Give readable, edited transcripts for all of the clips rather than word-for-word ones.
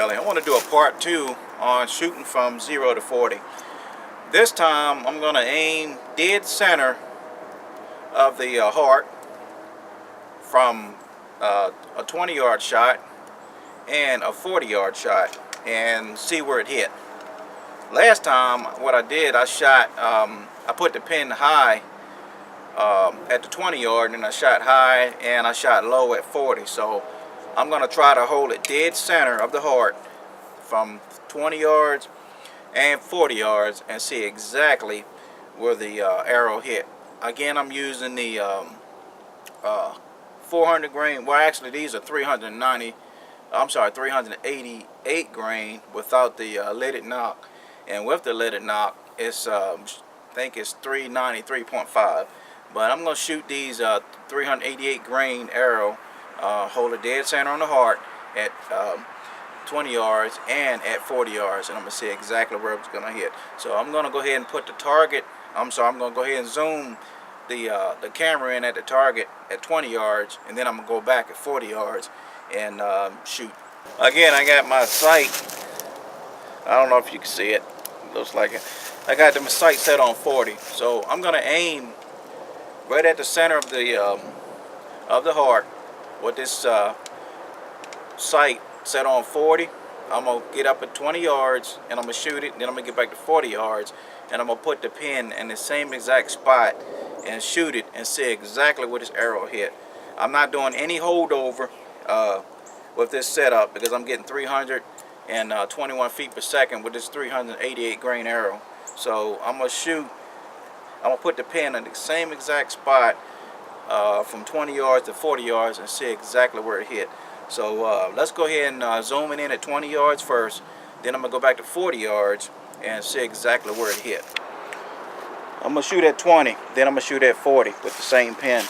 I want to do a part 2 on shooting from 0 to 40. This time I'm going to aim dead center of the heart from a 20-yard shot and a 40-yard shot and see where it hit. Last time what I did, I shot, I put the pin high at the 20-yard, and I shot high and I shot low at 40. So I'm going to try to hold it dead center of the heart from 20 yards and 40 yards and see exactly where the arrow hit. Again, I'm using the 400 grain. Well, actually these are 388 grain without the leaded knock, and with the leaded knock it's I think it's 393.5. But I'm going to shoot these 388 grain arrow, hold it dead center on the heart at 20 yards and at 40 yards, and I'm going to see exactly where it's going to hit. So I'm going to go ahead and put the target, I'm going to go ahead and zoom the camera in at the target at 20 yards, and then I'm going to go back at 40 yards and shoot. Again, I got my sight, I don't know if you can see it, looks like it. I got the sight set on 40, so I'm going to aim right at the center of the heart with this sight set on 40. I'm going to get up at 20 yards and I'm going to shoot it, and then I'm going to get back to 40 yards and I'm going to put the pin in the same exact spot and shoot it and see exactly where this arrow hit. I'm not doing any holdover with this setup because I'm getting 321 feet per second with this 388 grain arrow. So I'm going to shoot, I'm going to put the pin in the same exact spot from 20 yards to 40 yards and see exactly where it hit. So let's go ahead and zoom it in at 20 yards first, then I'm going to go back to 40 yards and see exactly where it hit. I'm going to shoot at 20, then I'm going to shoot at 40 with the same pin.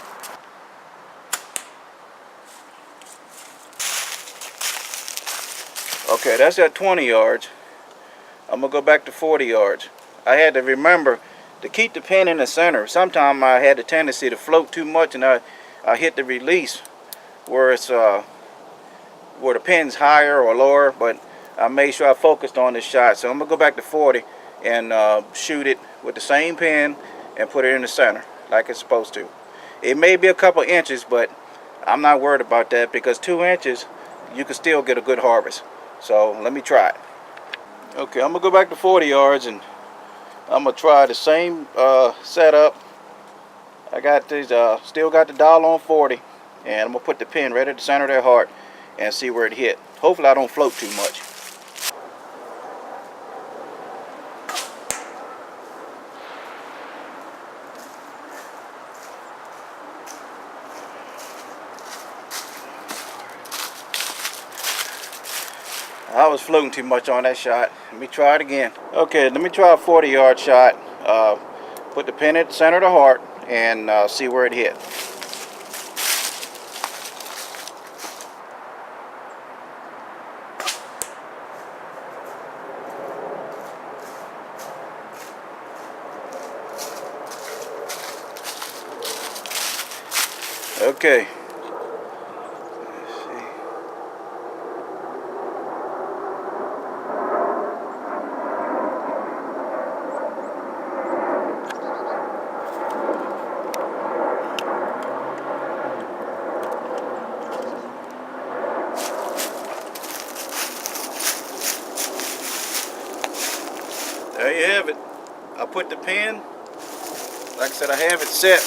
Okay, that's at 20 yards. I'm going to go back to 40 yards. I had to remember to keep the pin in the center. Sometimes I had the tendency to float too much and I hit the release where it's where the pin's higher or lower, but I made sure I focused on this shot. So I'm gonna go back to 40 and shoot it with the same pin and put it in the center like it's supposed to. It may be a couple inches, but I'm not worried about that because 2 inches you can still get a good harvest. So let me try it. Okay, I'm gonna go back to 40 yards and I'm gonna try the same setup. I got these, still got the dial on 40, and I'm gonna put the pin right at the center of their heart and see where it hit. Hopefully I don't float too much. I was floating too much on that shot. Let me try it again. Okay, let me try a 40-yard shot. Put the pin at the center of the heart and see where it hit. Okay. There you have it. I put the pin, like I said, I have it set.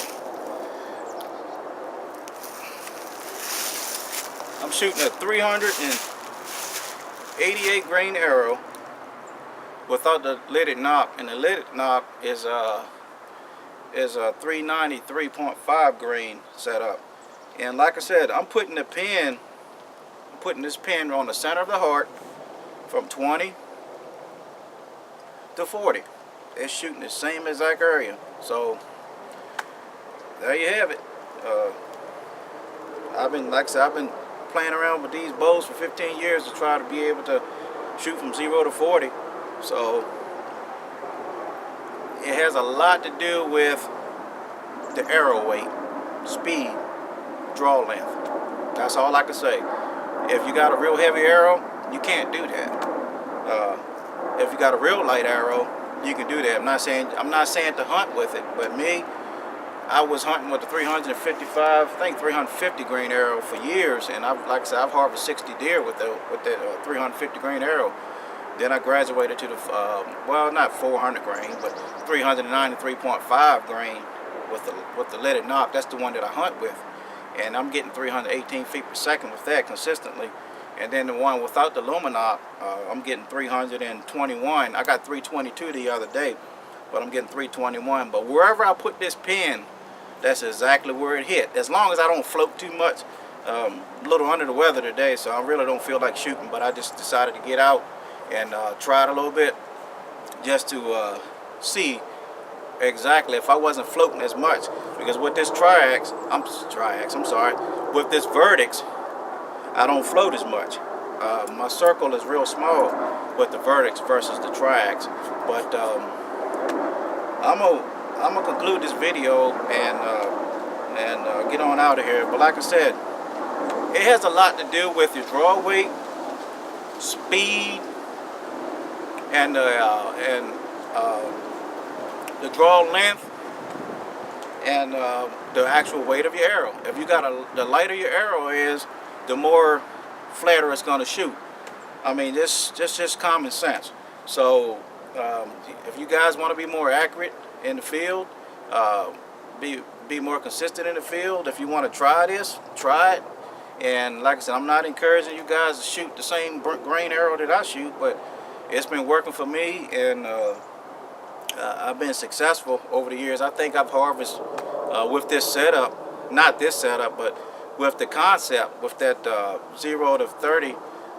I'm shooting a 388 grain arrow without the leaded knock, and the leaded knock is a 393.5 grain setup. And like I said, I'm putting this pin on the center of the heart from 20 to 40. They're shooting the same exact area. So there you have it. Like I said, I've been playing around with these bows for 15 years to try to be able to shoot from 0 to 40. So it has a lot to do with the arrow weight, speed, draw length. That's all I can say. If you got a real heavy arrow, you can't do that. If you got a real light arrow, you can do that. I'm not saying to hunt with it, but me, I was hunting with the 355, I think 350 grain arrow for years, and like I said, I've harvested 60 deer with that 350 grain arrow. Then I graduated to the well, not 400 grain, but 393.5 grain with the leaded knock. That's the one that I hunt with, and I'm getting 318 feet per second with that consistently. And then the one without the luminoc, I'm getting 321. I got 322 the other day, but I'm getting 321. But wherever I put this pin, that's exactly where it hit. As long as I don't float too much. A little under the weather today, so I really don't feel like shooting, but I just decided to get out and try it a little bit just to see exactly if I wasn't floating as much. Because with this with this Vertix, I don't float as much. My circle is real small with the Vertix versus the Triax. But I'm gonna conclude this video and get on out of here. But like I said, it has a lot to do with your draw weight, speed, and the draw length, and the actual weight of your arrow. If you got the lighter your arrow is, the more flatter it's going to shoot. I mean, this just common sense. So if you guys want to be more accurate in the field, be more consistent in the field, if you want to try this, try it. And like I said, I'm not encouraging you guys to shoot the same grain arrow that I shoot, but it's been working for me, and I've been successful over the years. I think I've harvested with this setup, not this setup, but with the concept, with that 0 to 30,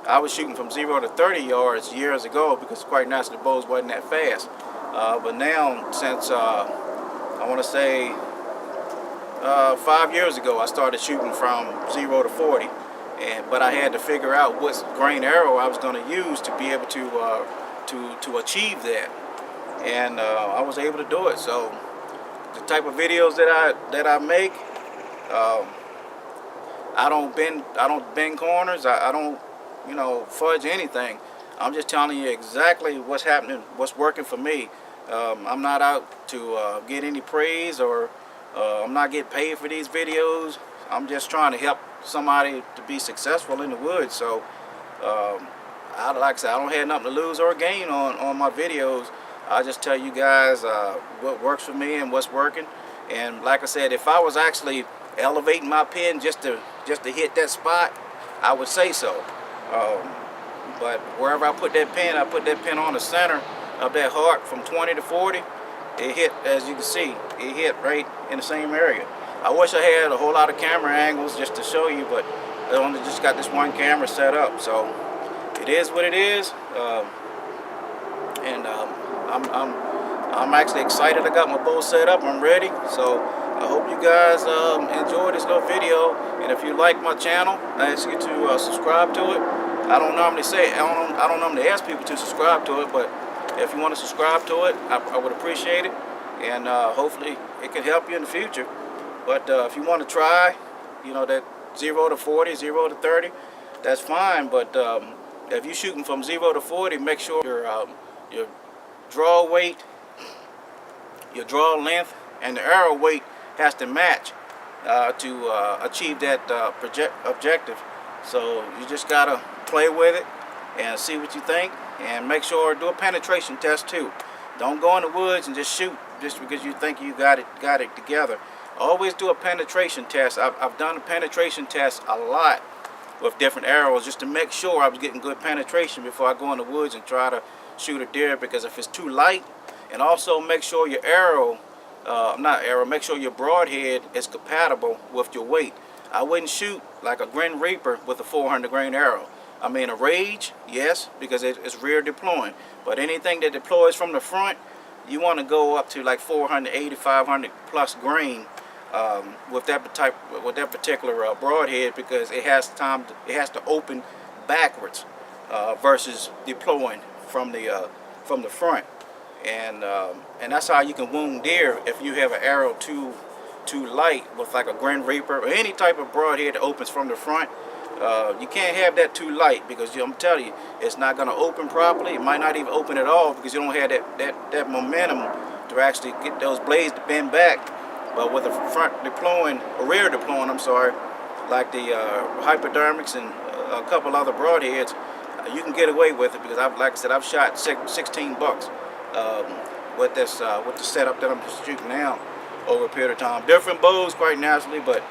I was shooting from 0 to 30 yards years ago, because quite naturally the bows wasn't that fast. But now, since I want to say 5 years ago, I started shooting from 0 to 40, but I had to figure out what grain arrow I was going to use to be able to achieve that, and I was able to do it. So the type of videos that I make, I don't bend corners. I don't, fudge anything. I'm just telling you exactly what's happening, what's working for me. I'm not out to get any praise, or I'm not getting paid for these videos. I'm just trying to help somebody to be successful in the woods. So like I said, I don't have nothing to lose or gain on my videos. I just tell you guys what works for me and what's working. And like I said, if I was actually elevating my pin just to hit that spot, I would say so. But wherever I put that pin on the center of that heart from 20 to 40, it hit, as you can see, it hit right in the same area. I wish I had a whole lot of camera angles just to show you, but I only just got this one camera set up, so it is what it is. I'm actually excited. I got my bow set up. I'm ready. So I hope you guys enjoy this little video. And if you like my channel, I ask you to subscribe to it. I don't normally ask people to subscribe to it, but if you want to subscribe to it, I would appreciate it. And hopefully it can help you in the future. But if you want to try, that 0 to 40, 0 to 30, that's fine. But if you're shooting from 0 to 40, make sure your draw weight, your draw length, and the arrow weight has to match to achieve that objective. So you just gotta play with it and see what you think, and make sure do a penetration test too. Don't go in the woods and just shoot just because you think you got it together. Always do a penetration test. I've done a penetration test a lot with different arrows just to make sure I was getting good penetration before I go in the woods and try to shoot a deer. Because if it's too light, and also make sure your make sure your broadhead is compatible with your weight. I wouldn't shoot like a Grim Reaper with a 400 grain arrow. I mean, a Rage, yes, because it's rear deploying. But anything that deploys from the front, you want to go up to like 480, 500 plus grain with that particular broadhead, because it has to open backwards. versus deploying from the front, and that's how you can wound deer if you have an arrow too light with like a Grim Reaper or any type of broadhead that opens from the front. You can't have that too light because I'm telling you, it's not going to open properly. It might not even open at all because you don't have that momentum to actually get those blades to bend back. But with the front deploying, or rear deploying, I'm sorry, like the hypodermics and a couple other broadheads, you can get away with it because like I said, I've shot 16 bucks with the setup that I'm shooting now over a period of time. Different bows, quite naturally, but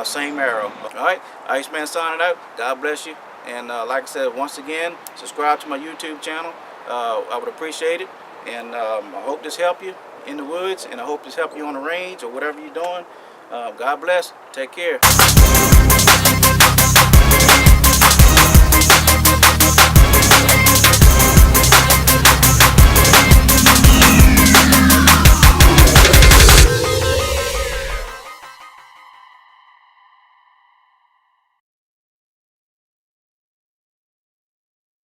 same arrow. All right, Iceman signing out. God bless you. And like I said, once again, subscribe to my YouTube channel. I would appreciate it. And I hope this helped you in the woods, and I hope this helped you on the range or whatever you're doing. God bless. Take care.